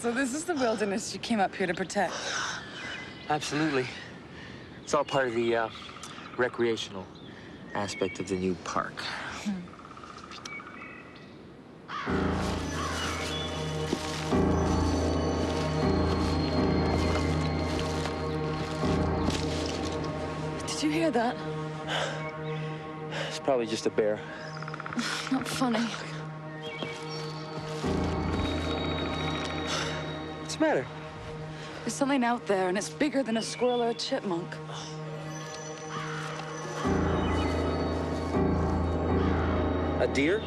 So this is the wilderness you came up here to protect? Absolutely. It's all part of the recreational aspect of the new park. Did you hear that? It's probably just a bear. Not funny. What's the matter? There's something out there, and it's bigger than a squirrel or a chipmunk. A deer?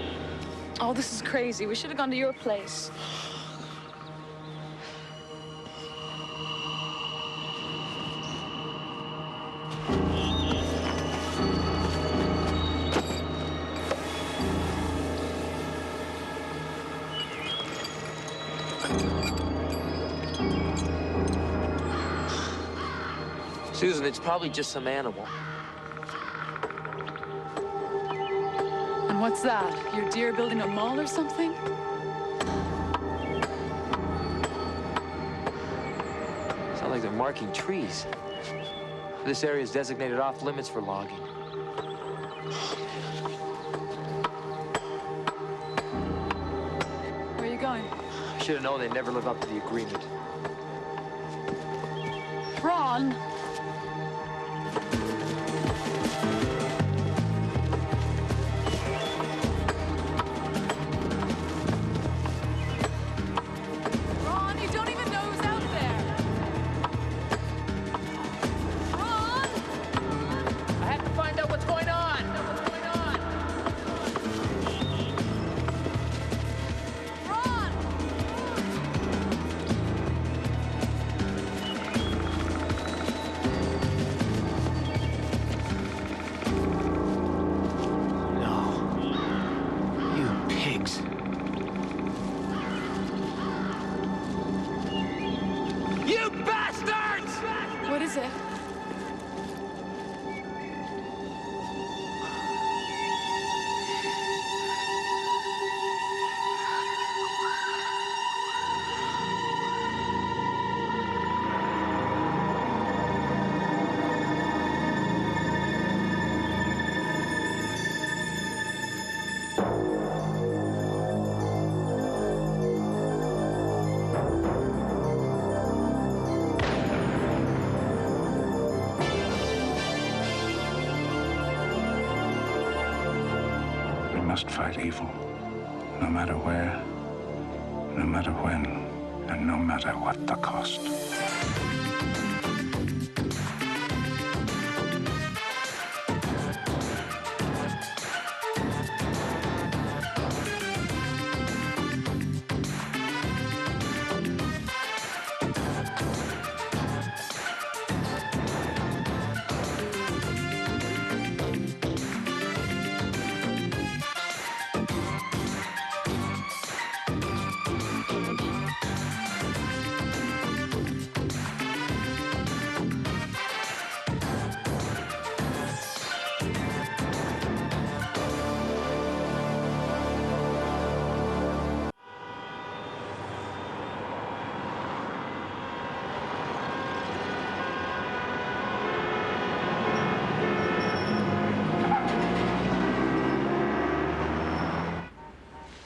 Oh, this is crazy. We should have gone to your place. Susan, it's probably just some animal. And what's that? Your deer building a mall or something? Sound like they're marking trees. This area is designated off limits for logging. Where are you going? I should have known they'd never live up to the agreement. Ron! Ron, you don't even know who's out there! Ron! I have to find out what's going on. Ron! No. You pigs. You bastards! What is it? We must fight evil, no matter where, no matter when, and no matter what the cost.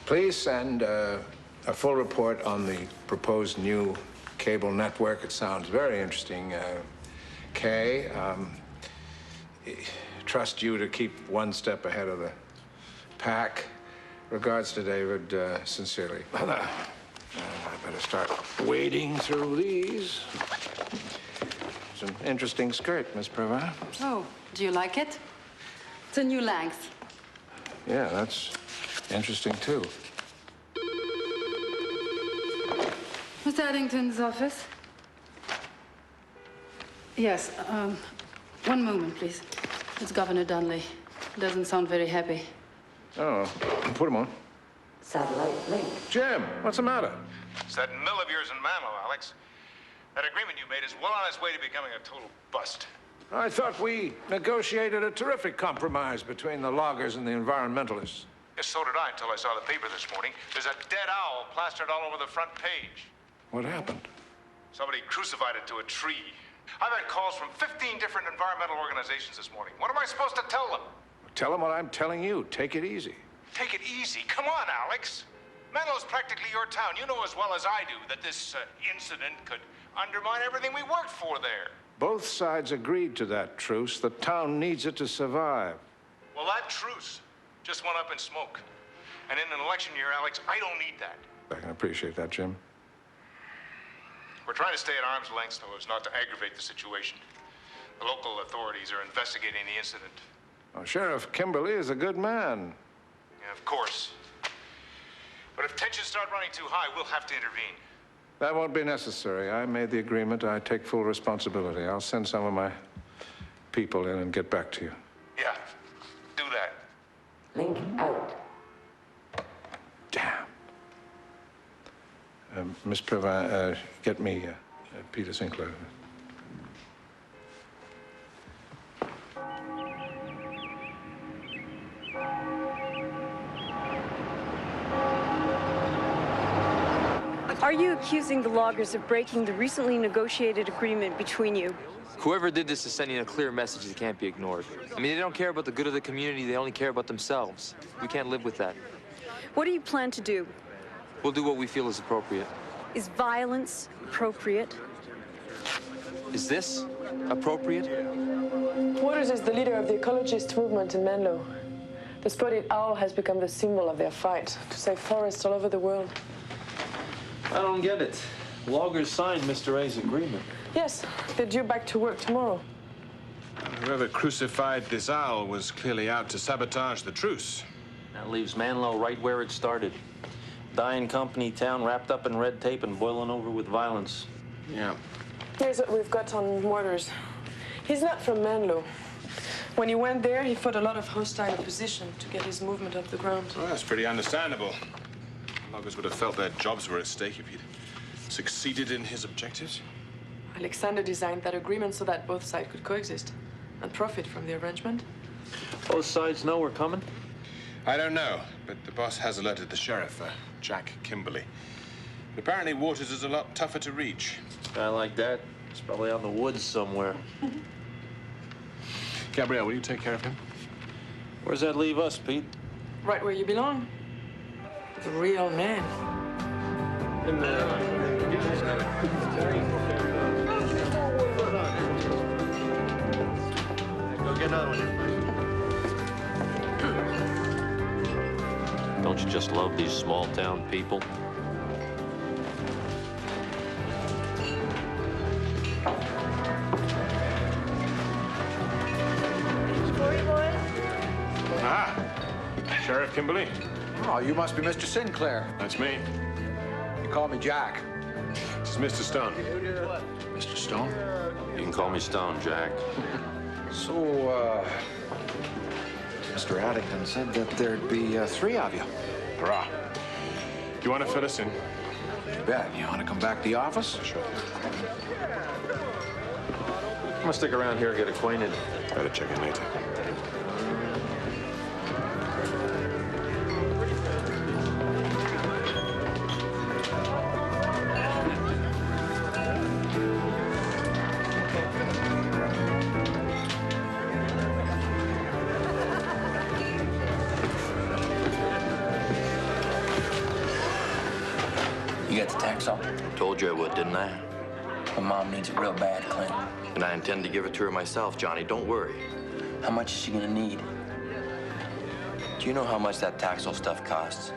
Please send a full report on the proposed new cable network. It sounds very interesting, Kay. Trust you to keep one step ahead of the pack. Regards to David, sincerely. I better start wading through these. It's an interesting skirt, Miss Provine. Oh, do you like it? It's a new length. Yeah, that's interesting, too. Mr. Addington's office? Yes, one moment, please. It's Governor Donnely. Doesn't sound very happy. Oh, put him on. Satellite link. Jim, what's the matter? It's that mill of yours in Manlow, Alex. That agreement you made is well on its way to becoming a total bust. I thought we negotiated a terrific compromise between the loggers and the environmentalists. Yes, so did I until I saw the paper this morning. There's a dead owl plastered all over the front page. What happened? Somebody crucified it to a tree. I've had calls from 15 different environmental organizations this morning. What am I supposed to tell them? Tell them what I'm telling you. Take it easy. Take it easy. Come on, Alex. Manlow's practically your town. You know as well as I do that this incident could undermine everything we worked for there. Both sides agreed to that truce. The town needs it to survive. Well, that truce just went up in smoke. And in an election year, Alex, I don't need that. I can appreciate that, Jim. We're trying to stay at arm's length so as not to aggravate the situation. The local authorities are investigating the incident. Well, Sheriff Kimberley is a good man. Yeah, of course. But if tensions start running too high, we'll have to intervene. That won't be necessary. I made the agreement. I take full responsibility. I'll send some of my people in and get back to you. Yeah, do that. Link out. Damn. Miss Previn, get me Peter Sinclair. Are you accusing the loggers of breaking the recently negotiated agreement between you? Whoever did this is sending a clear message that can't be ignored. I mean, they don't care about the good of the community. They only care about themselves. We can't live with that. What do you plan to do? We'll do what we feel is appropriate. Is violence appropriate? Is this appropriate? Waters is the leader of the ecologist movement in Manlow. The spotted owl has become the symbol of their fight to save forests all over the world. I don't get it. Loggers signed Mr. A's agreement. Yes, they're due back to work tomorrow. Whoever crucified this owl was clearly out to sabotage the truce. That leaves Manlow right where it started. Dying company town wrapped up in red tape and boiling over with violence. Yeah. Here's what we've got on Waters. He's not from Manlow. When he went there, he fought a lot of hostile opposition to get his movement off the ground. Well, that's pretty understandable. Loggers would have felt their jobs were at stake if he'd succeeded in his objectives. Alexander designed that agreement so that both sides could coexist and profit from the arrangement. Both sides know we're coming? I don't know, but the boss has alerted the sheriff, Jack Kimberley. But apparently Waters is a lot tougher to reach. A guy like that is probably out in the woods somewhere. Gabrielle, will you take care of him? Where's that leave us, Pete? Right where you belong. The real man. Go get another one. Don't you just love these small town people? Ah, Sheriff Kimberley. Oh, you must be Mr. Sinclair. That's me. You call me Jack. This is Mr. Stone. Mr. Stone? You can call me Stone, Jack. So, Mr. Addington said that there'd be 3 of you. Hurrah. You want to fill us in? You bet. You want to come back to the office? Sure. I'm gonna stick around here and get acquainted. Better check in later. You got the tax off? Told you I would, didn't I? My mom needs it real bad, Clint. And I intend to give it to her myself, Johnny. Don't worry. How much is she gonna need? Do you know how much that Taxol stuff costs?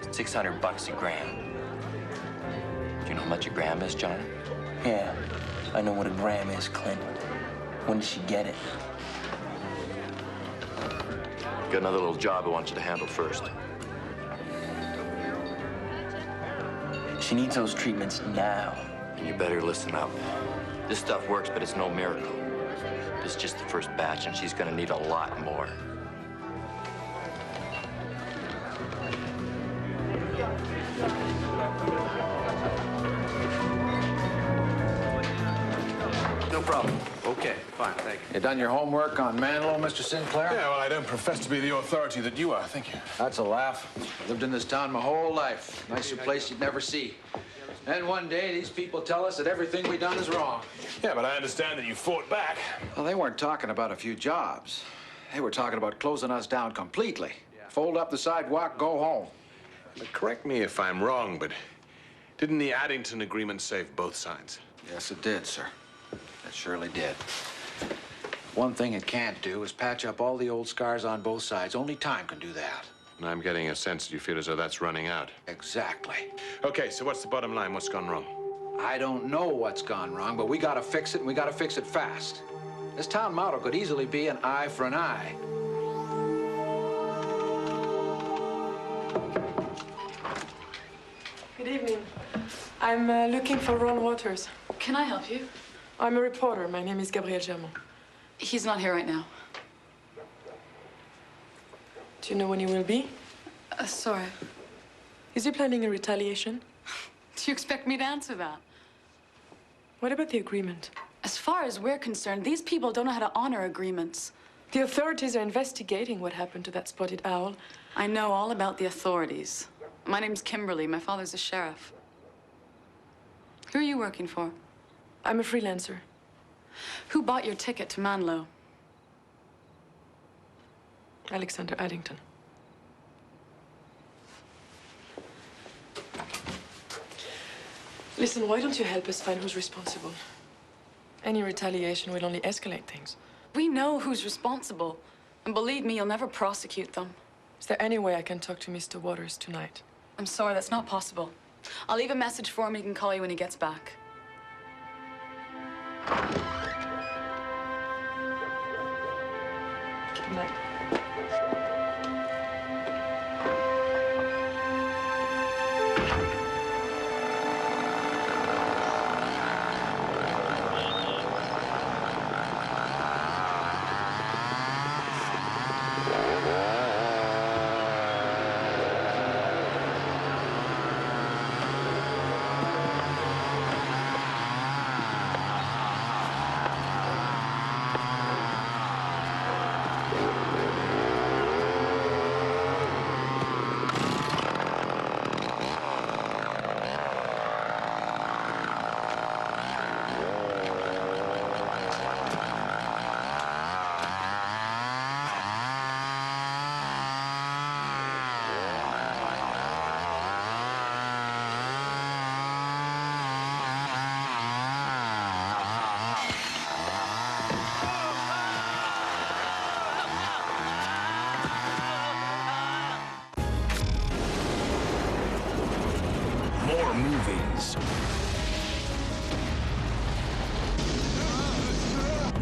It's $600 a gram. Do you know how much a gram is, Johnny? Yeah, I know what a gram is, Clint. When does she get it? Got another little job I want you to handle first. She needs those treatments now. And you better listen up. This stuff works, but it's no miracle. This is just the first batch, and she's gonna need a lot more. no problem. Okay, fine, thank you. You done your homework on Manlow, Mr. Sinclair? Yeah, well, I don't profess to be the authority that you are. Thank you. That's a laugh. Lived in this town my whole life. Nicer place you'd never see. And one day, these people tell us that everything we done is wrong. Yeah, but I understand that you fought back. Well, they weren't talking about a few jobs. They were talking about closing us down completely. Fold up the sidewalk, go home. But correct me if I'm wrong, but didn't the Addington agreement save both sides? Yes, it did, sir. It surely did. One thing it can't do is patch up all the old scars on both sides. Only time can do that. And I'm getting a sense that you feel as though that's running out. Exactly. Okay, so what's the bottom line? What's gone wrong? I don't know what's gone wrong, but we gotta fix it, and we gotta fix it fast. This town motto could easily be an eye for an eye. Good evening. I'm looking for Ron Waters. Can I help you? I'm a reporter. My name is Gabrielle Germont. He's not here right now. Do you know when he will be? Sorry. Is he planning a retaliation? Do you expect me to answer that? What about the agreement? As far as we're concerned, these people don't know how to honor agreements. The authorities are investigating what happened to that spotted owl. I know all about the authorities. My name's Kimberley. My father's a sheriff. Who are you working for? I'm a freelancer. Who bought your ticket to Manlow? Alexander Addington. Listen, why don't you help us find who's responsible? Any retaliation will only escalate things. We know who's responsible. And believe me, you'll never prosecute them. Is there any way I can talk to Mr. Waters tonight? I'm sorry, that's not possible. I'll leave a message for him. He can call you when he gets back. Good night. More movies.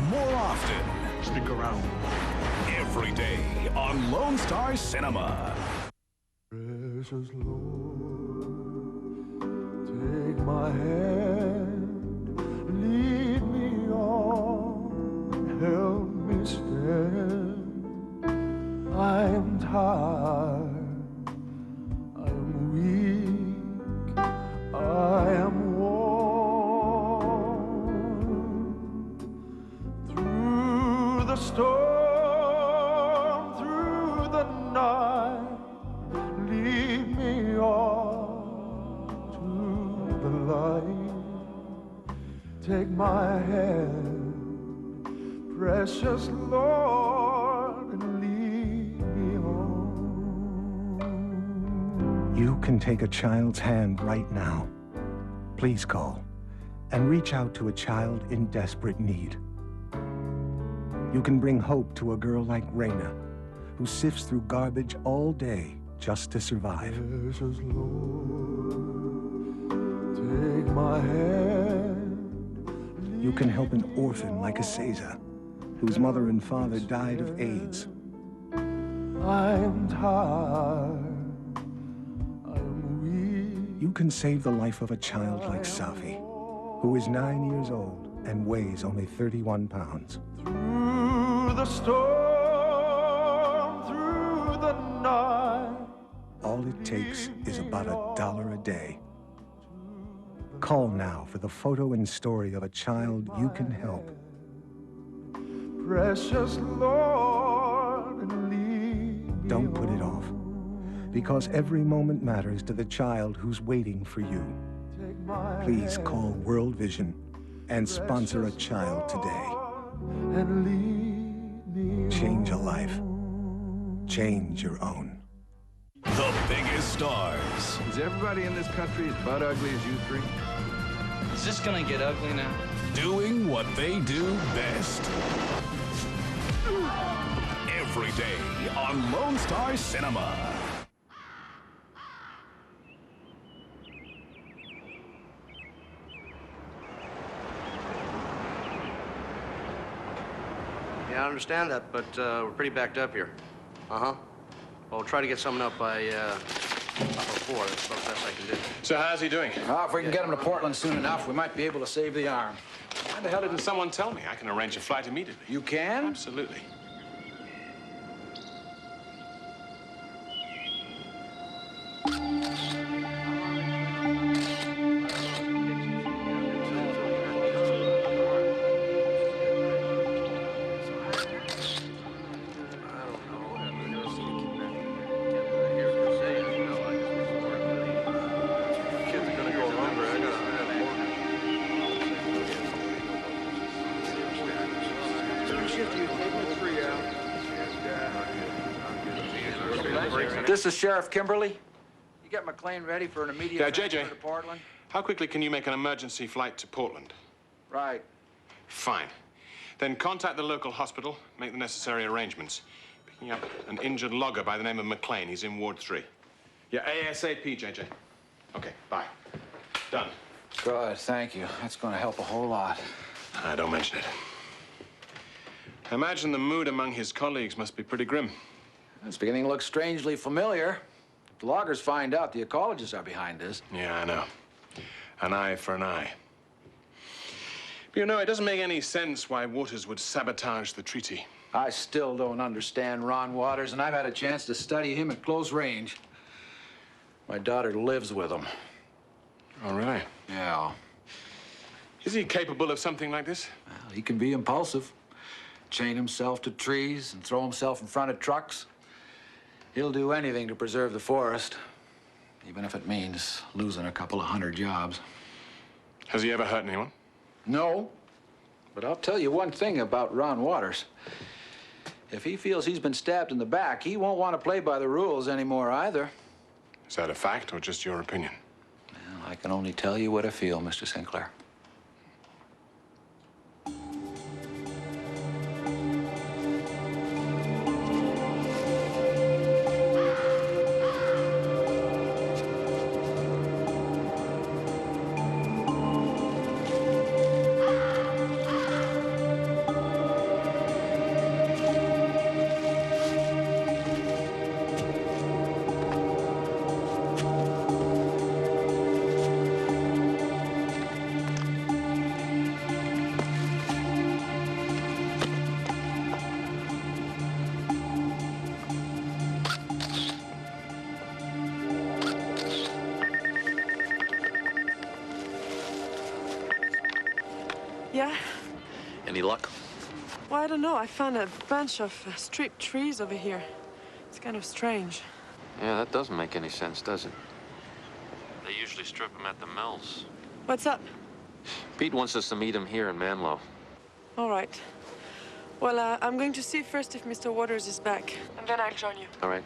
More often. Stick around. Every day on Lone Star Cinema. Precious Lord, take my hand, lead me on, help me stand. I am tired. I am worn through the storm, through the night. Lead me on to the light. Take my hand, precious Lord, and lead me on. You can take a child's hand right now. Please call and reach out to a child in desperate need. You can bring hope to a girl like Raina, who sifts through garbage all day just to survive. Precious Lord, take my hand. You can help an orphan like Asaza, whose mother and father died of AIDS. I'm tired. You can save the life of a child like Safi, who is 9 years old and weighs only 31 pounds. Through the storm, through the night. All it takes is about $1 a day. Call now for the photo and story of a child you can help. Precious Lord, lead me Don't put it off, because every moment matters to the child who's waiting for you. Please call World Vision and sponsor a child today. and lead me Change a life. Change your own. The biggest stars. Is everybody in this country as butt ugly as you three? Is this gonna get ugly now? Doing what they do best. Every day on Lone Star Cinema. Yeah, I understand that, but we're pretty backed up here. Uh-huh. Well, we'll try to get someone up by up at 4. That's about the best I can do. So how's he doing? If we can get him to Portland soon enough, we might be able to save the arm. Why the hell didn't someone tell me? I can arrange a flight immediately. You can? Absolutely. This is Sheriff Kimberley. You get McLean ready for an immediate JJ, transfer to Portland? how quickly can you make an emergency flight to Portland? Right. Fine. Then contact the local hospital, make the necessary arrangements. Picking up an injured logger by the name of McLean. He's in Ward 3. Yeah, ASAP, JJ. Okay, bye. Done. Good, thank you. That's going to help a whole lot. Don't mention it. I imagine the mood among his colleagues must be pretty grim. It's beginning to look strangely familiar. If the loggers find out the ecologists are behind this. Yeah, I know. An eye for an eye. But you know, it doesn't make any sense why Waters would sabotage the treaty. I still don't understand Ron Waters, and I've had a chance to study him at close range. My daughter lives with him. Oh, really? Yeah. Is he capable of something like this? Well, he can be impulsive. Chain himself to trees and throw himself in front of trucks. He'll do anything to preserve the forest, even if it means losing a couple of 100 jobs. Has he ever hurt anyone? No, but I'll tell you one thing about Ron Waters. If he feels he's been stabbed in the back, he won't want to play by the rules anymore either. Is that a fact or just your opinion? Well, I can only tell you what I feel, Mr. Sinclair. Yeah? Any luck? Well, I don't know. I found a bunch of stripped trees over here. It's kind of strange. Yeah, that doesn't make any sense, does it? They usually strip them at the mills. What's up? Pete wants us to meet him here in Manlow. All right. Well, I'm going to see first if Mr. Waters is back, and then I'll join you. All right.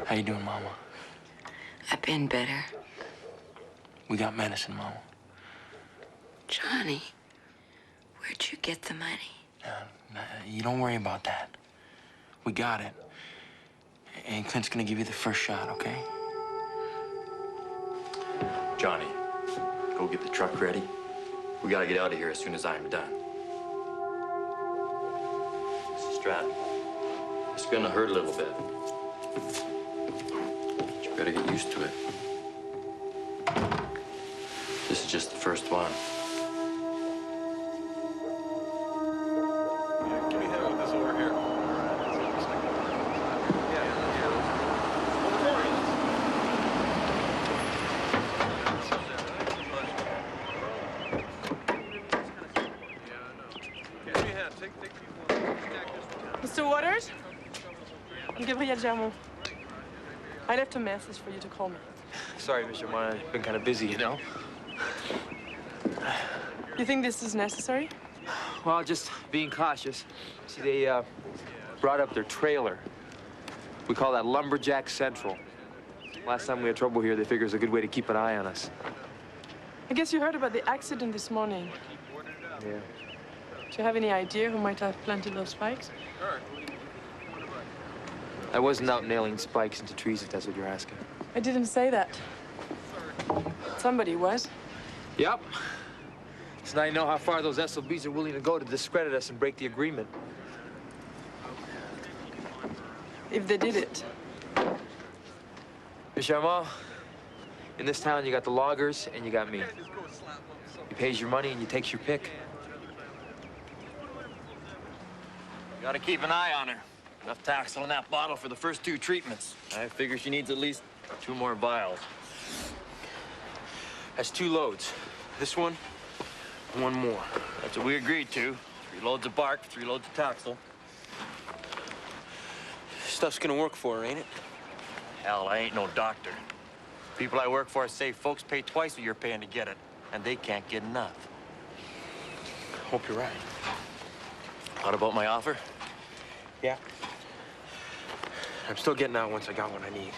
How you doing, Mama? I've been better. We got medicine, Mama. Johnny, where'd you get the money? You don't worry about that. We got it. And Clint's gonna give you the first shot, okay? Johnny, go get the truck ready. We gotta get out of here as soon as I'm done. Mrs. Stratton, it's gonna hurt a little bit. But you better get used to it. This is just the first one. Yeah, give me a hand with this over here. ahead. Take people. Mr. Waters? I'm Gabrielle Germont. I left a message for you to call me. Sorry, Mr. Mine. I've been kind of busy, you know? You think this is necessary? Well, just being cautious. See, they brought up their trailer. We call that Lumberjack Central. Last time we had trouble here, they figured it was a good way to keep an eye on us. I guess you heard about the accident this morning. Yeah. Do you have any idea who might have planted those spikes? I wasn't out nailing spikes into trees, if that's what you're asking. I didn't say that. Somebody was. Yep. So now you know how far those SOBs are willing to go to discredit us and break the agreement. If they did it. Miss Armand, in this town, you got the loggers and you got me. He pays your money and you takes your pick. Gotta keep an eye on her. Enough Taxol in that bottle for the first 2 treatments. I figure she needs at least 2 more vials. That's 2 loads. This one, and 1 more. That's what we agreed to. 3 loads of bark, 3 loads of Taxol. Stuff's gonna work for her, ain't it? Hell, I ain't no doctor. People I work for say folks pay twice what you're paying to get it, and they can't get enough. Hope you're right. What about my offer? Yeah. I'm still getting out once I got what I need.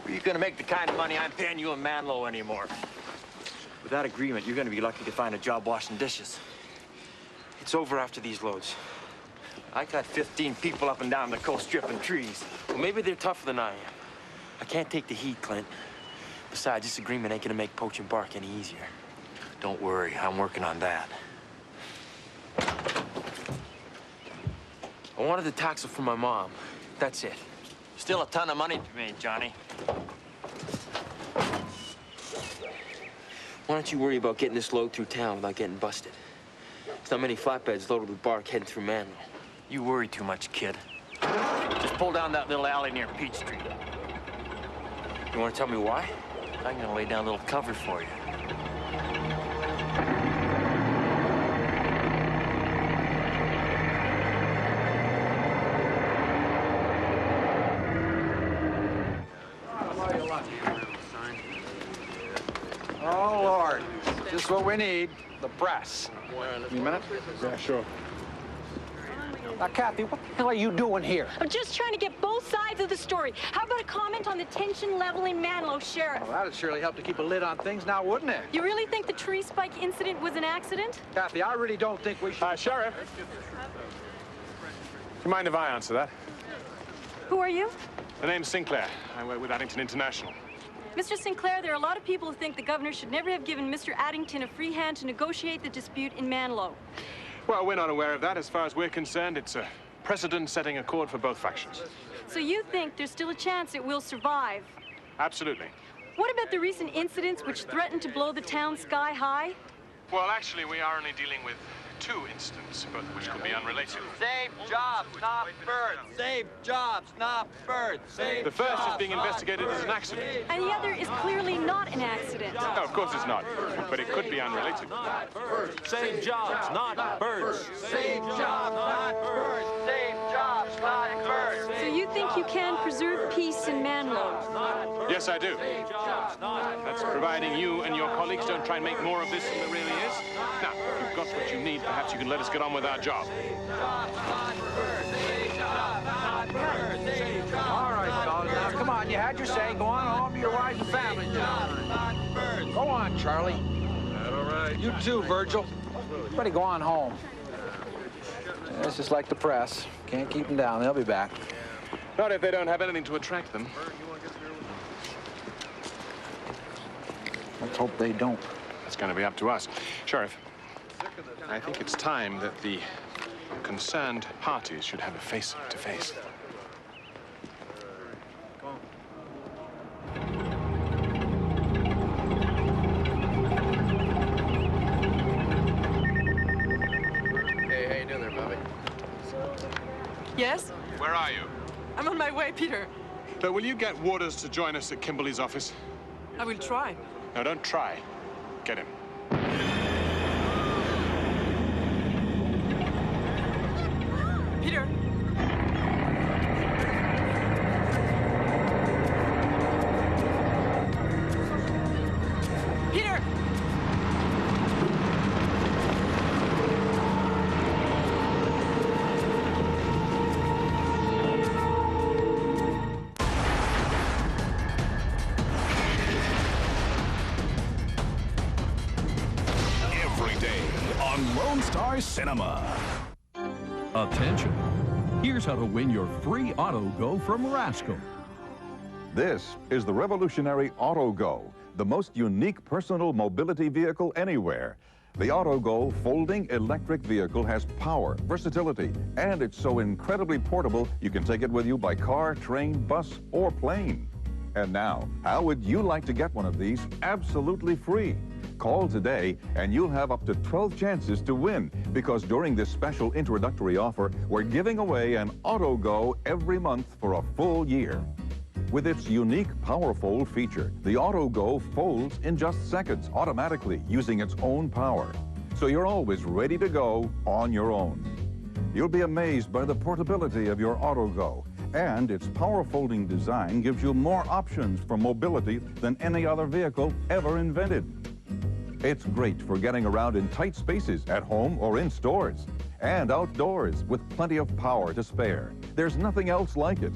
Were you gonna make the kind of money I'm paying you in Manlow anymore? With that agreement, you're gonna be lucky to find a job washing dishes. It's over after these loads. I got 15 people up and down the coast stripping trees. Well, maybe they're tougher than I am. I can't take the heat, Clint. Besides, this agreement ain't gonna make poaching bark any easier. Don't worry, I'm working on that. I wanted the Taxol from my mom. That's it. Still a ton of money to me, Johnny. Why don't you worry about getting this load through town without getting busted? There's not many flatbeds loaded with bark heading through Manlow. You worry too much, kid. Just pull down that little alley near Peach Street. You want to tell me why? I'm gonna lay down a little cover for you. Oh, Lord. Just what we need. The press. Give me a minute? Yeah, sure. Now, Kathy, what the hell are you doing here? I'm just trying to get both sides of the story. How about a comment on the tension level in Manlow, Sheriff? Well, that'd surely help to keep a lid on things now, wouldn't it? You really think the tree spike incident was an accident? Kathy, I really don't think we should... Sheriff. Do you mind if I answer that? Who are you? The name's Sinclair. I work with Addington International. Mr. Sinclair, there are a lot of people who think the governor should never have given Mr. Addington a free hand to negotiate the dispute in Manlow. Well, we're not aware of that. As far as we're concerned, it's a precedent-setting accord for both factions. So you think there's still a chance it will survive? Absolutely. What about the recent incidents which threatened to blow the town sky high? Well, actually, we are only dealing with 2 incidents, both of which could be unrelated. Save jobs, not birds. Save jobs, not birds. Save The first is being investigated as an accident. And the other is clearly not an accident. No, of course it's not, but it could be unrelated. Save jobs, not birds. Save jobs, not birds. Save jobs, not birds. So you think you can preserve peace in Manlow? Yes, I do. That's providing you and your colleagues don't try and make more of this than there really is. Now, if you've got what you need, perhaps you can let us get on with our job. All right, fellas, now come on. You had your say. Go on home to your wife and family. Go on, Charlie. All right. You too, Virgil. Everybody go on home. It's just like the press. Can't keep them down. They'll be back. Not if they don't have anything to attract them. Let's hope they don't. It's going to be up to us. Sheriff, I think it's time that the concerned parties should have a face-to-face. Hey, how you doing there, Bobby? Yes? Where are you? I'm on my way, Peter. Will you get Waters to join us at Kimberley's office? I will try. No, don't try. Get him. Star Cinema. Attention. Here's how to win your free Auto Go from Rascal. This is the revolutionary Auto Go, the most unique personal mobility vehicle anywhere. The Auto Go folding electric vehicle has power, versatility, and it's so incredibly portable you can take it with you by car, train, bus, or plane. And now, how would you like to get one of these absolutely free? Call today and you'll have up to 12 chances to win, because during this special introductory offer, we're giving away an Auto Go every month for a full year. With its unique Power Fold feature, the Auto Go folds in just seconds, automatically, using its own power. So you're always ready to go on your own. You'll be amazed by the portability of your Auto Go, and its power folding design gives you more options for mobility than any other vehicle ever invented. It's great for getting around in tight spaces at home or in stores, and outdoors with plenty of power to spare. There's nothing else like it.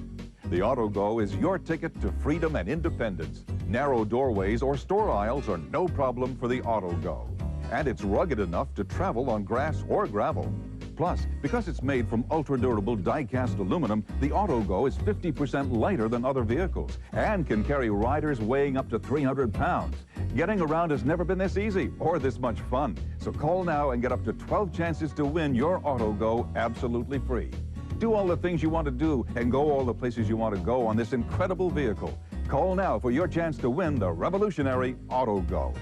The Auto Go is your ticket to freedom and independence. Narrow doorways or store aisles are no problem for the Auto Go. And it's rugged enough to travel on grass or gravel. Plus, because it's made from ultra-durable die-cast aluminum, the Auto Go is 50% lighter than other vehicles and can carry riders weighing up to 300 pounds. Getting around has never been this easy or this much fun. So call now and get up to 12 chances to win your Auto Go absolutely free. Do all the things you want to do and go all the places you want to go on this incredible vehicle. Call now for your chance to win the revolutionary Auto Go.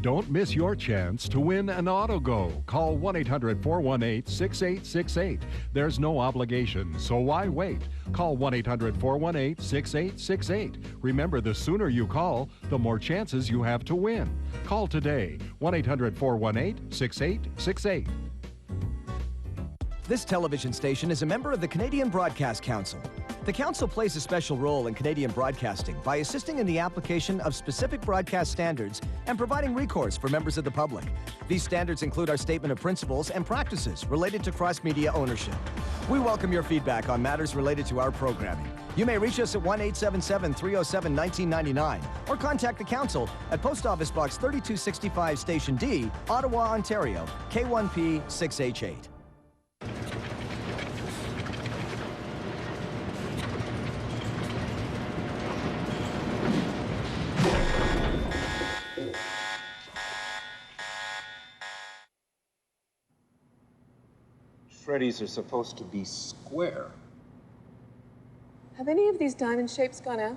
Don't miss your chance to win an Auto Go. Call 1-800-418-6868. There's no obligation, so why wait? Call 1-800-418-6868. Remember, the sooner you call, the more chances you have to win. Call today, 1-800-418-6868. This television station is a member of the Canadian Broadcast Council. The Council plays a special role in Canadian broadcasting by assisting in the application of specific broadcast standards and providing recourse for members of the public. These standards include our statement of principles and practices related to cross-media ownership. We welcome your feedback on matters related to our programming. You may reach us at 1-877-307-1999 or contact the Council at Post Office Box 3265 Station D, Ottawa, Ontario, K1P 6H8. Shreddies are supposed to be square. Have any of these diamond shapes gone out?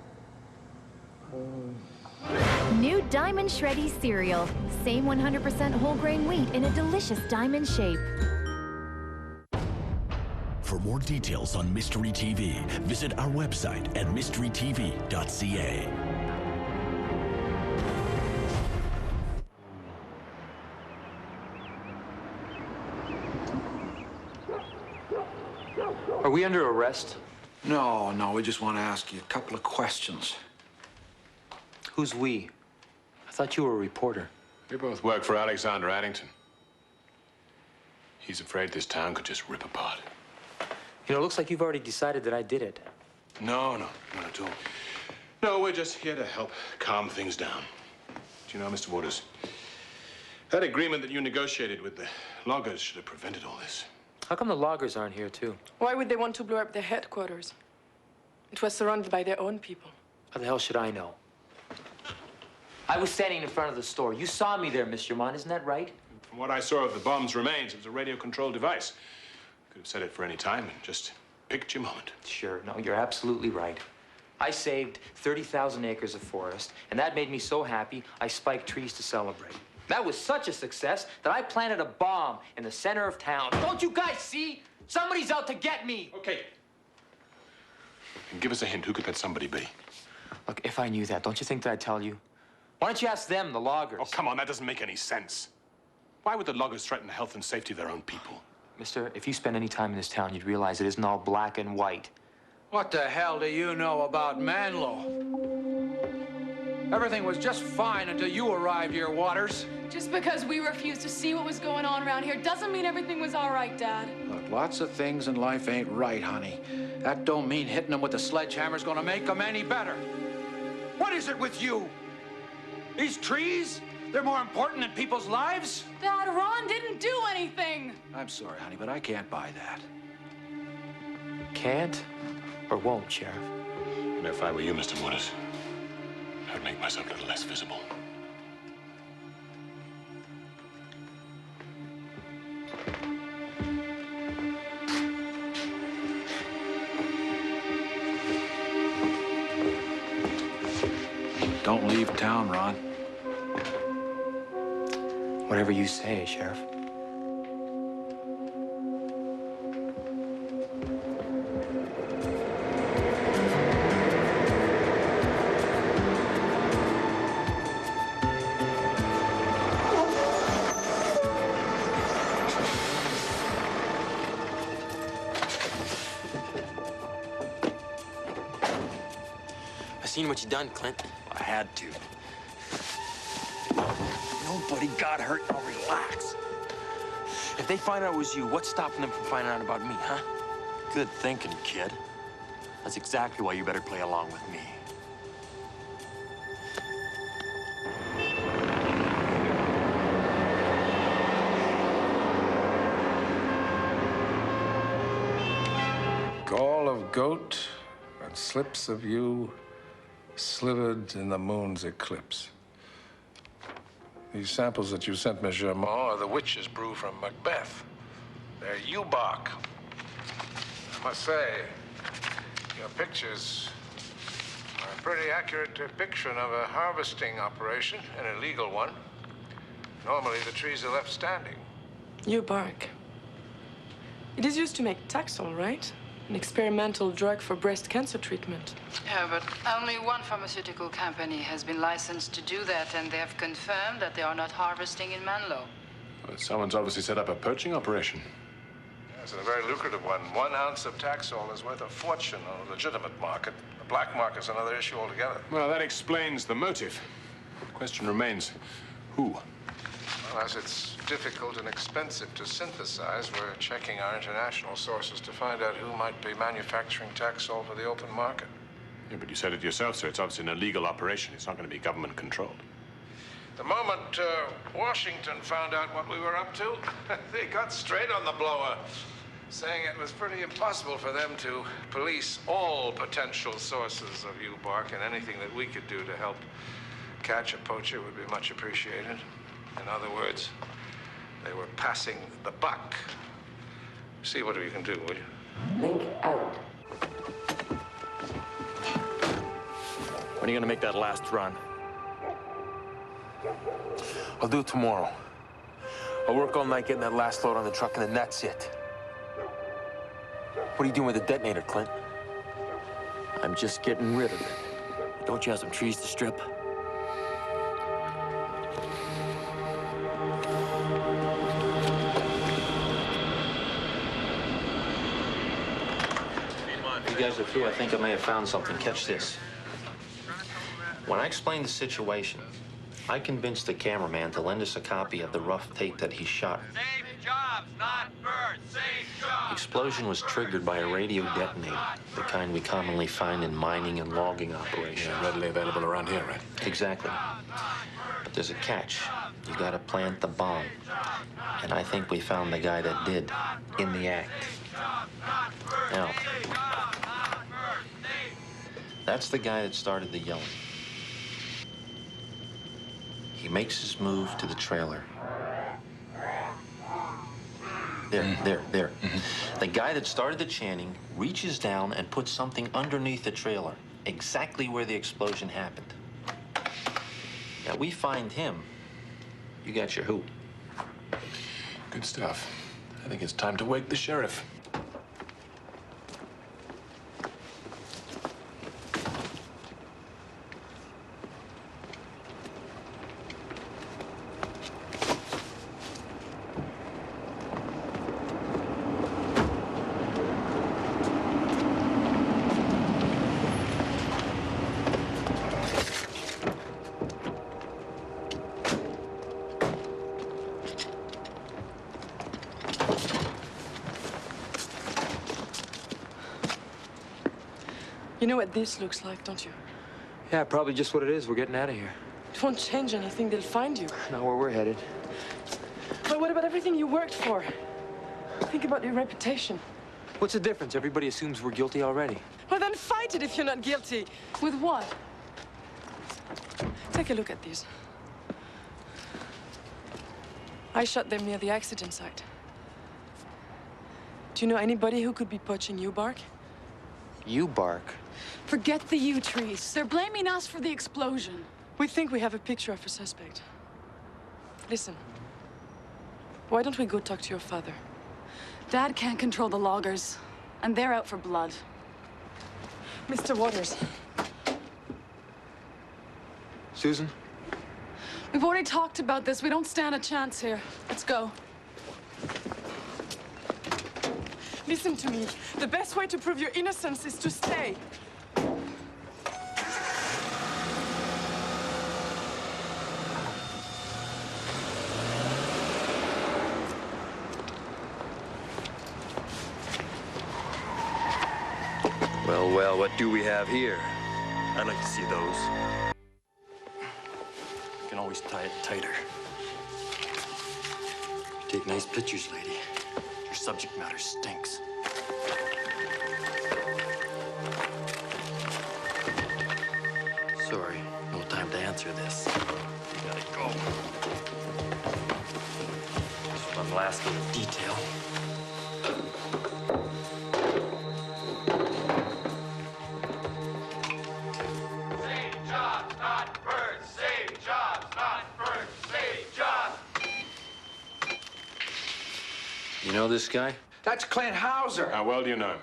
New Diamond Shreddy cereal. Same 100% whole grain wheat in a delicious diamond shape. For more details on Mystery TV, visit our website at mysterytv.ca. Are we under arrest? No, we just want to ask you a couple of questions. Who's we? I thought you were a reporter. We both work for Alexander Addington. He's afraid this town could just rip apart. You know, it looks like you've already decided that I did it. No, not at all. No, we're just here to help calm things down. Do you know, Mr. Waters, that agreement that you negotiated with the loggers should have prevented all this. How come the loggers aren't here, too? Why would they want to blow up their headquarters? It was surrounded by their own people. How the hell should I know? I was standing in front of the store. You saw me there, Mr. Mon, isn't that right? From what I saw of the bomb's remains, it was a radio-controlled device. Could have set it for any time and just picked your moment. Sure, no, you're absolutely right. I saved 30,000 acres of forest, and that made me so happy, I spiked trees to celebrate. That was such a success that I planted a bomb in the center of town. Don't you guys see? Somebody's out to get me. Okay. And give us a hint. Who could that somebody be? Look, if I knew that, don't you think that I'd tell you? Why don't you ask them, the loggers? Oh, come on. That doesn't make any sense. Why would the loggers threaten the health and safety of their own people? Mister, if you spend any time in this town, you'd realize it isn't all black and white. What the hell do you know about Manlow? Everything was just fine until you arrived here, Waters. Just because we refused to see what was going on around here doesn't mean everything was all right, Dad. Look, lots of things in life ain't right, honey. That don't mean hitting them with the sledgehammer's gonna make them any better. What is it with you? These trees? They're more important than people's lives? Dad, Ron didn't do anything! I'm sorry, honey, but I can't buy that. Can't or won't, Sheriff? And if I were you, Mr. Waters, I'd make myself a little less visible. Don't leave town, Ron. Whatever you say, Sheriff. I seen what you done, Clint. I had to. Nobody got hurt. Now relax. If they find out it was you, what's stopping them from finding out about me, huh? Good thinking, kid. That's exactly why you better play along with me. Gall of goat and slips of you slivered in the moon's eclipse. These samples that you sent me, Germain, are the witch's brew from Macbeth. They're U-bark. I must say, your pictures are a pretty accurate depiction of a harvesting operation, an illegal one. Normally, the trees are left standing. U-bark. It is used to make Taxol, right? An experimental drug for breast cancer treatment. Yeah, but only one pharmaceutical company has been licensed to do that, and they have confirmed that they are not harvesting in Manlow. Well, someone's obviously set up a poaching operation. Yes, and a very lucrative one. 1 ounce of Taxol is worth a fortune on a legitimate market. The black market's another issue altogether. Well, that explains the motive. The question remains, who? Well, as it's difficult and expensive to synthesize, we're checking our international sources to find out who might be manufacturing Taxol for the open market. Yeah, but you said it yourself, sir. It's obviously an illegal operation. It's not going to be government controlled. The moment Washington found out what we were up to, they got straight on the blower, saying it was pretty impossible for them to police all potential sources of U-bark, and anything that we could do to help catch a poacher would be much appreciated. In other words, they were passing the buck. See what you can do, will you? Link out. When are you gonna make that last run? I'll do it tomorrow. I'll work all night getting that last load on the truck, and then that's it. What are you doing with the detonator, Clint? I'm just getting rid of it. Don't you have some trees to strip? You guys are through. I think I may have found something. Catch this. When I explained the situation, I convinced the cameraman to lend us a copy of the rough tape that he shot. Save jobs, not birds. Save jobs. The explosion was triggered by a radio detonator, the kind we commonly find in mining and logging operations. Yeah, readily available around here, right? Exactly. But there's a catch. You gotta plant the bomb. And I think we found the guy that did, in the act. Now, that's the guy that started the yelling. He makes his move to the trailer. There. The guy that started the chanting reaches down and puts something underneath the trailer, exactly where the explosion happened. Now, we find him. You got your who. Good stuff. I think it's time to wake the sheriff. You know what this looks like, don't you? Yeah, probably just what it is. We're getting out of here. It won't change anything. They'll find you. Not where we're headed. But what about everything you worked for? Think about your reputation. What's the difference? Everybody assumes we're guilty already. Well, then fight it if you're not guilty. With what? Take a look at these. I shot them near the accident site. Do you know anybody who could be poaching yew bark? You bark. Forget the yew trees. They're blaming us for the explosion. We think we have a picture of a suspect. Listen. Why don't we go talk to your father? Dad can't control the loggers, and they're out for blood. Mr. Waters. Susan? We've already talked about this. We don't stand a chance here. Let's go. Listen to me. The best way to prove your innocence is to stay. Well, well, what do we have here? I'd like to see those. You can always tie it tighter. Take nice pictures, lady. Your subject matter stinks. Sorry, no time to answer this. You gotta go. Just one last little detail. You know this guy? That's Clint Hauser. How well do you know him?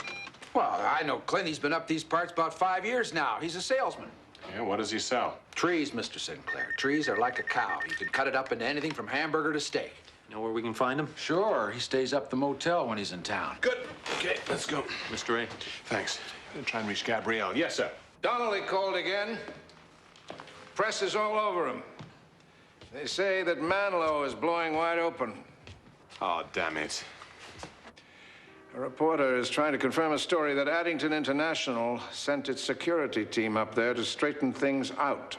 Well, I know Clint. He's been up these parts about 5 years now. He's a salesman. Yeah, what does he sell? Trees, Mr. Sinclair. Trees are like a cow. You can cut it up into anything from hamburger to steak. Know where we can find him? Sure. He stays up the motel when he's in town. Good. Okay, let's go. Mr. A. Thanks. I'm gonna try and reach Gabrielle. Yes, sir. Donnely called again. Press is all over him. They say that Manlow is blowing wide open. Oh, damn it. A reporter is trying to confirm a story that Addington International sent its security team up there to straighten things out.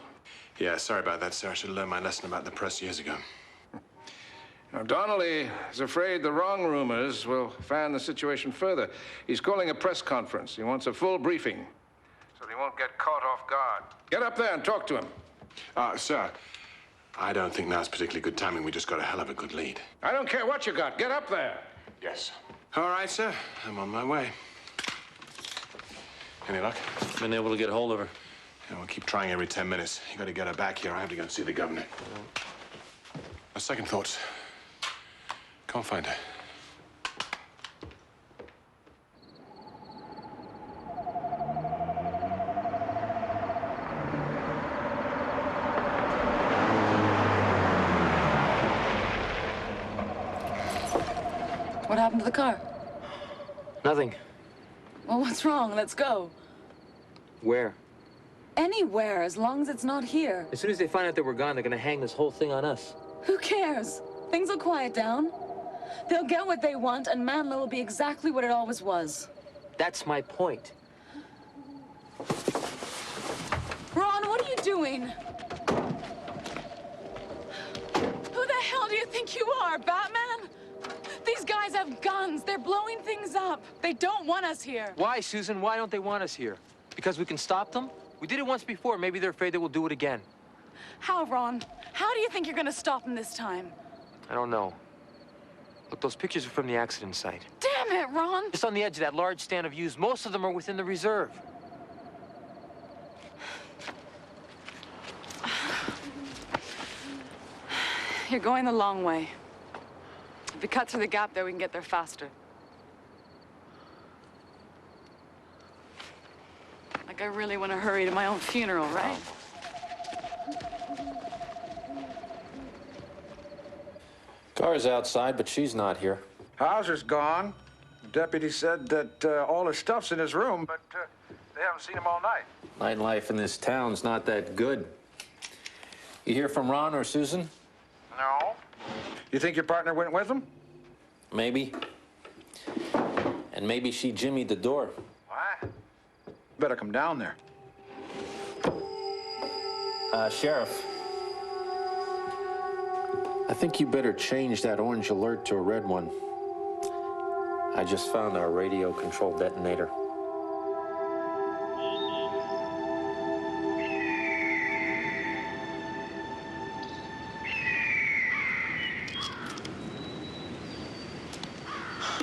Yeah, sorry about that, sir. I should have learned my lesson about the press years ago. Now, Donnely is afraid the wrong rumors will fan the situation further. He's calling a press conference. He wants a full briefing so he won't get caught off guard. Get up there and talk to him. Sir, I don't think now's particularly good timing. We just got a hell of a good lead. I don't care what you got. Get up there. Yes. All right, sir. I'm on my way. Any luck? Been able to get hold of her. Yeah, we'll keep trying every 10 minutes. You got to get her back here. I have to go and see the governor. Second thoughts. Can't find her. What happened to the car? Nothing. Well, what's wrong? Let's go. Where? Anywhere, as long as it's not here. As soon as they find out that we're gone, they're gonna hang this whole thing on us. Who cares? Things will quiet down. They'll get what they want, and Manlow will be exactly what it always was. That's my point. Ron, what are you doing? Who the hell do you think you are, Batman? These guys have guns. They're blowing things up. They don't want us here. Why, Susan? Why don't they want us here? Because we can stop them? We did it once before. Maybe they're afraid that we'll do it again. How, Ron? How do you think you're gonna stop them this time? I don't know. Look, those pictures are from the accident site. Damn it, Ron! Just on the edge of that large stand of yews. Most of them are within the reserve. You're going the long way. If we cut through the gap there, we can get there faster. Like I really want to hurry to my own funeral, right? Car's outside, but she's not here. Hauser's gone. The deputy said that all his stuff's in his room, but they haven't seen him all night. Nightlife in this town's not that good. You hear from Ron or Susan? No. You think your partner went with him? Maybe. And maybe she jimmied the door. What? Better come down there. Sheriff, I think you better change that orange alert to a red one. I just found our radio-controlled detonator.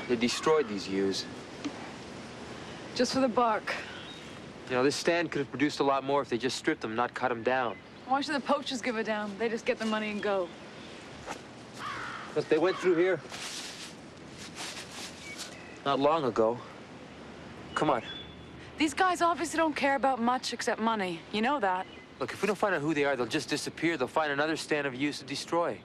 They destroyed these ewes. Just for the bark. You know, this stand could have produced a lot more if they just stripped them, not cut them down. Why should the poachers give a damn? They just get their money and go. But they went through here not long ago. Come on. These guys obviously don't care about much except money. You know that. Look, if we don't find out who they are, they'll just disappear. They'll find another stand of ewes to destroy.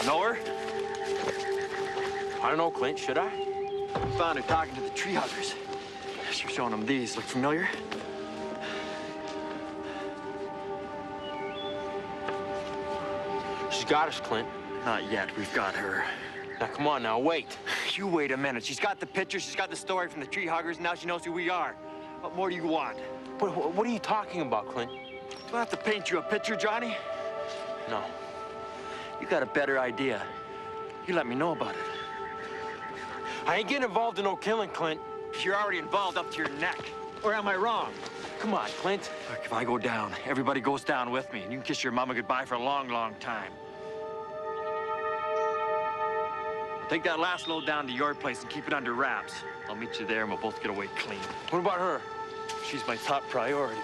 Know her? I don't know, Clint. Should I? Found her talking to the tree huggers. She's showing them these. Look familiar? She's got us, Clint. Not yet. We've got her. Now, come on now, wait. You wait a minute. She's got the picture. She's got the story from the tree huggers. Now she knows who we are. What more do you want? What are you talking about, Clint? Do I have to paint you a picture, Johnny? No. You got a better idea. You let me know about it. I ain't getting involved in no killing, Clint. You're already involved up to your neck. Or am I wrong? Come on, Clint. Look, if I go down, everybody goes down with me, and you can kiss your mama goodbye for a long, long time. Take that last load down to your place and keep it under wraps. I'll meet you there, and we'll both get away clean. What about her? She's my top priority.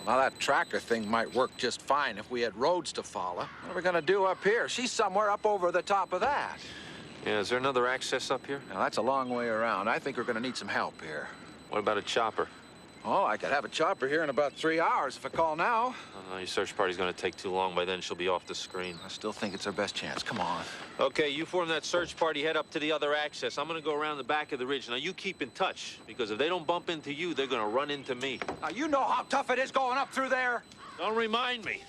Now, that tractor thing might work just fine if we had roads to follow. What are we gonna do up here? She's somewhere up over the top of that. Yeah, is there another access up here? Now, that's a long way around. I think we're gonna need some help here. What about a chopper? Oh, I could have a chopper here in about 3 hours if I call now. Oh, your search party's gonna take too long. By then, she'll be off the screen. I still think it's our best chance. Come on. Okay, you form that search party, head up to the other access. I'm gonna go around the back of the ridge. Now, you keep in touch, because if they don't bump into you, they're gonna run into me. Now, you know how tough it is going up through there. Don't remind me.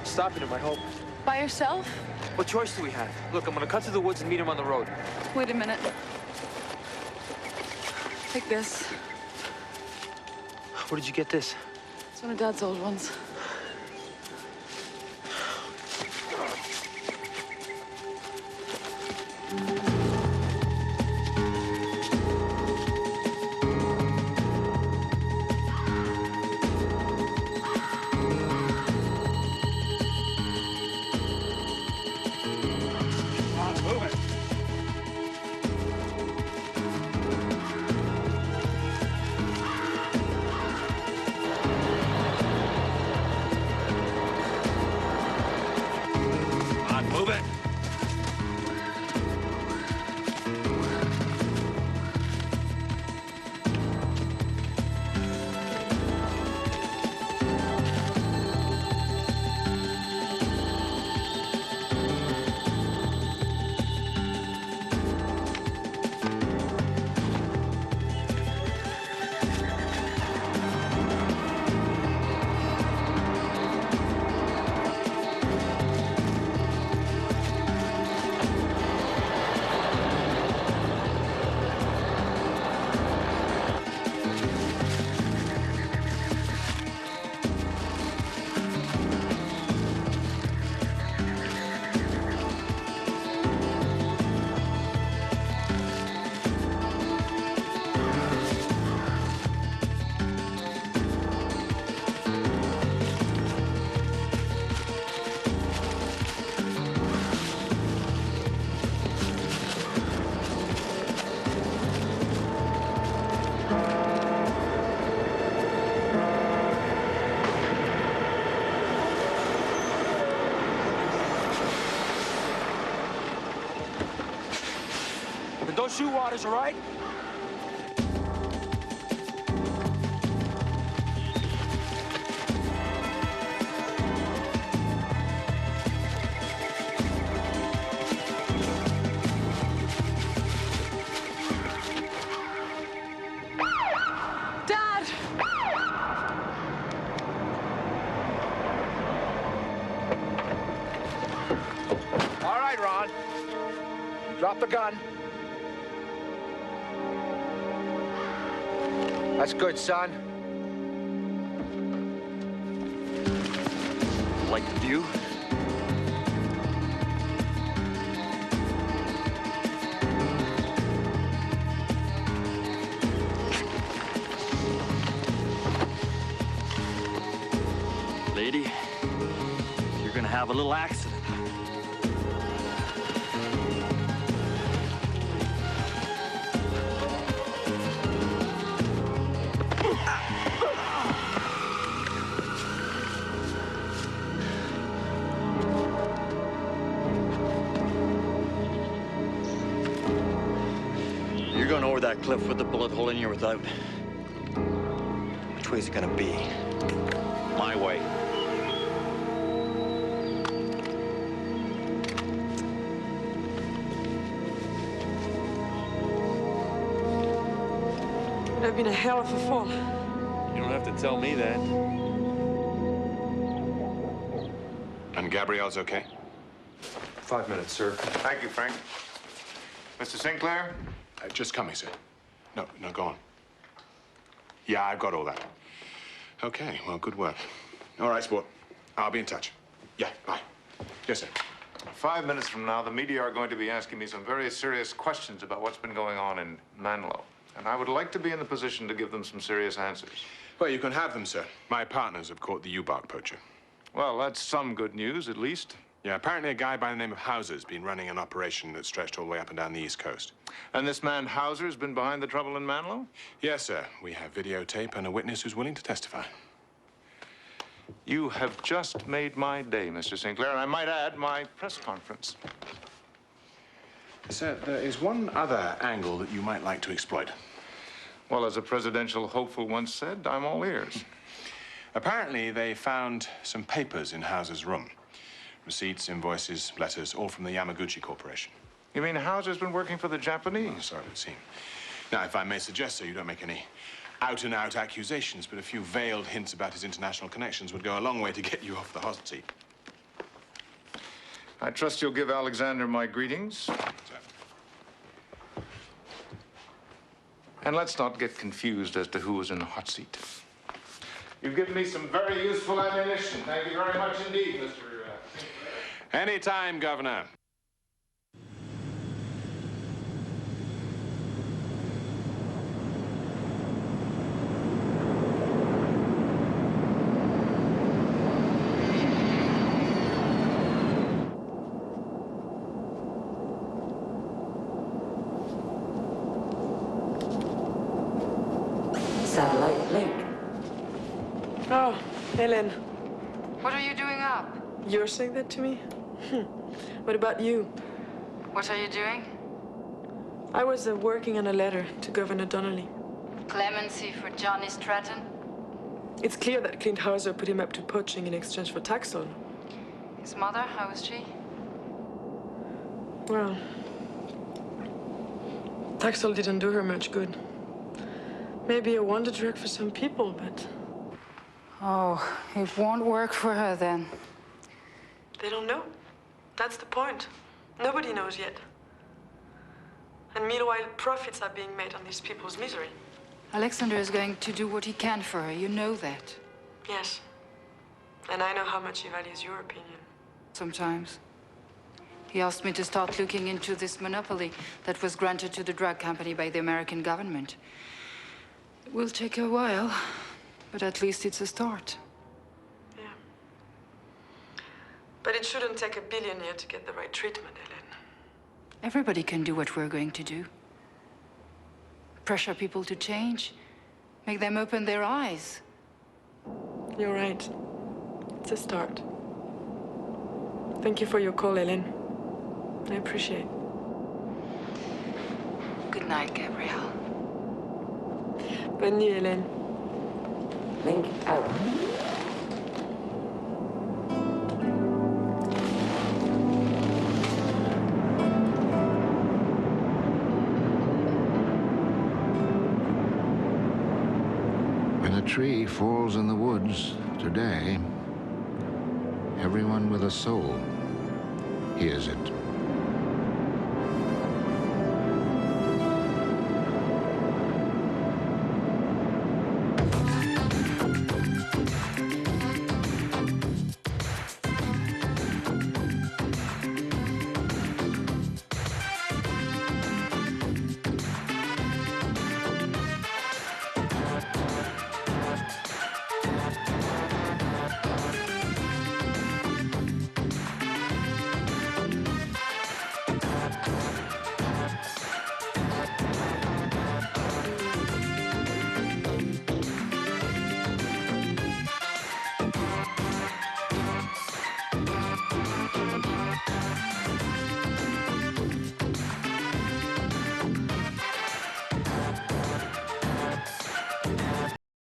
Stopping him, I hope. By yourself? What choice do we have? Look, I'm gonna cut through the woods and meet him on the road. Wait a minute. Take this. Where did you get this? It's one of Dad's old ones. shoot, Waters, all right? Dad! All right, Ron. Drop the gun. That's good, son. Like the view? Lady, you're gonna have a little accident. You're going over that cliff with a bullet hole in you or without. Which way's it gonna be? My way. Would have been a hell of a fall. You don't have to tell me that. And Gabrielle's okay? 5 minutes, sir. Thank you, Frank. Mr. Sinclair? Just coming, sir. No, go on. Yeah, I've got all that. Okay, well, good work. All right, sport. I'll be in touch. Yeah, bye. Yes, sir. 5 minutes from now, the media are going to be asking me some very serious questions about what's been going on in Manlow. And I would like to be in the position to give them some serious answers. Well, you can have them, sir. My partners have caught the U-bark poacher. Well, that's some good news, at least. Yeah, apparently a guy by the name of Hauser's been running an operation that stretched all the way up and down the East Coast. And this man Hauser's been behind the trouble in Manlow? Yes, sir. We have videotape and a witness who's willing to testify. You have just made my day, Mr. Sinclair, and I might add, my press conference. Sir, there is one other angle that you might like to exploit. Well, as a presidential hopeful once said, I'm all ears. Apparently, they found some papers in Hauser's room. Receipts, invoices, letters, all from the Yamaguchi Corporation. You mean Hauser's been working for the Japanese? Oh, so it would seem. Now, if I may suggest, sir, you don't make any out-and-out accusations, but a few veiled hints about his international connections would go a long way to get you off the hot seat. I trust you'll give Alexander my greetings. Sir. And let's not get confused as to who was in the hot seat. You've given me some very useful ammunition. Thank you very much indeed, Mr. Anytime, Governor. Satellite link. Oh, Helen. What are you doing up? You're saying that to me? What about you? What are you doing? I was working on a letter to Governor Donnely. Clemency for Johnny Stratton? It's clear that Clint Hauser put him up to poaching in exchange for Taxol. His mother, how is she? Well, Taxol didn't do her much good. Maybe a wonder drug for some people, but... Oh, it won't work for her then. They don't know. That's the point. Nobody knows yet. And meanwhile, profits are being made on these people's misery. Alexander is going to do what he can for her. You know that. Yes. And I know how much he values your opinion. Sometimes. He asked me to start looking into this monopoly that was granted to the drug company by the American government. It will take a while, but at least it's a start. Yeah. But it shouldn't take a billionaire to get the right treatment, Ellen. Everybody can do what we're going to do. Pressure people to change. Make them open their eyes. You're right. It's a start. Thank you for your call, Ellen. I appreciate it. night, Gabrielle. Bonne nuit, Hélène. Link out. When a tree falls in the woods today, everyone with a soul hears it.